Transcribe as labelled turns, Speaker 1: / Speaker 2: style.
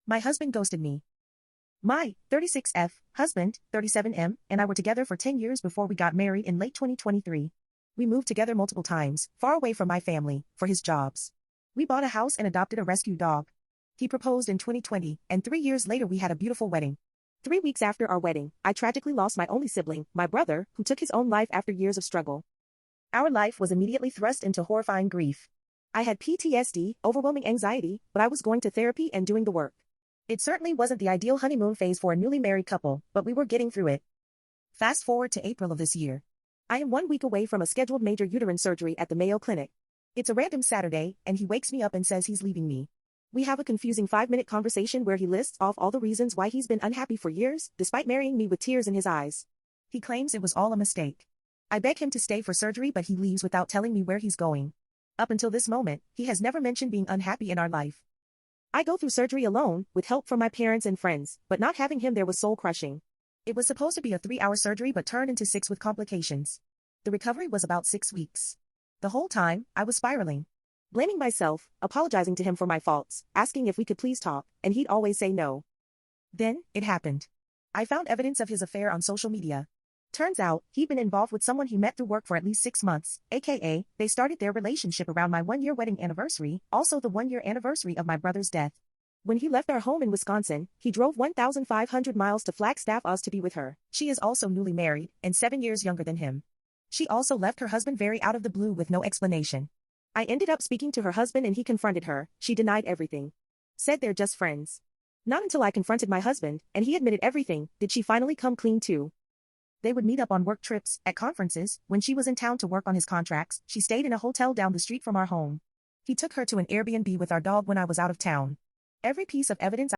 Speaker 1: My husband ghosted me. My 36F husband, 37M, and I were together for 10 years before we got married in late 2023. We moved together multiple times, far away from my family, for his jobs. We bought a house and adopted a rescue dog. He proposed in 2020, and 3 years later we had a beautiful wedding. 3 weeks after our wedding, I tragically lost my only sibling, my brother, who took his own life after years of struggle. Our life was immediately thrust into horrifying grief. I had PTSD, overwhelming anxiety, but I was going to therapy and doing the work. It certainly wasn't the ideal honeymoon phase for a newly married couple, but we were getting through it. Fast forward to April of this year. I am 1 week away from a scheduled major uterine surgery at the Mayo Clinic. It's a random Saturday, and he wakes me up and says he's leaving me. We have a confusing 5-minute conversation where he lists off all the reasons why he's been unhappy for years, despite marrying me with tears in his eyes. He claims it was all a mistake. I beg him to stay for surgery, but he leaves without telling me where he's going. Up until this moment, he has never mentioned being unhappy in our life. I go through surgery alone, with help from my parents and friends, but not having him there was soul-crushing. It was supposed to be a 3-hour surgery but turned into 6 with complications. The recovery was about 6 weeks. The whole time, I was spiraling. Blaming myself, apologizing to him for my faults, asking if we could please talk, and he'd always say no. Then, it happened. I found evidence of his affair on social media. Turns out, he'd been involved with someone he met through work for at least 6 months, aka, they started their relationship around my 1-year wedding anniversary, also the 1-year anniversary of my brother's death. When he left our home in Wisconsin, he drove 1,500 miles to Flagstaff us to be with her. She is also newly married, and 7 years younger than him. She also left her husband very out of the blue with no explanation. I ended up speaking to her husband and he confronted her. She denied everything. Said they're just friends. Not until I confronted my husband, and he admitted everything, did she finally come clean too. They would meet up on work trips, at conferences. When she was in town to work on his contracts, she stayed in a hotel down the street from our home. He took her to an Airbnb with our dog when I was out of town. Every piece of evidence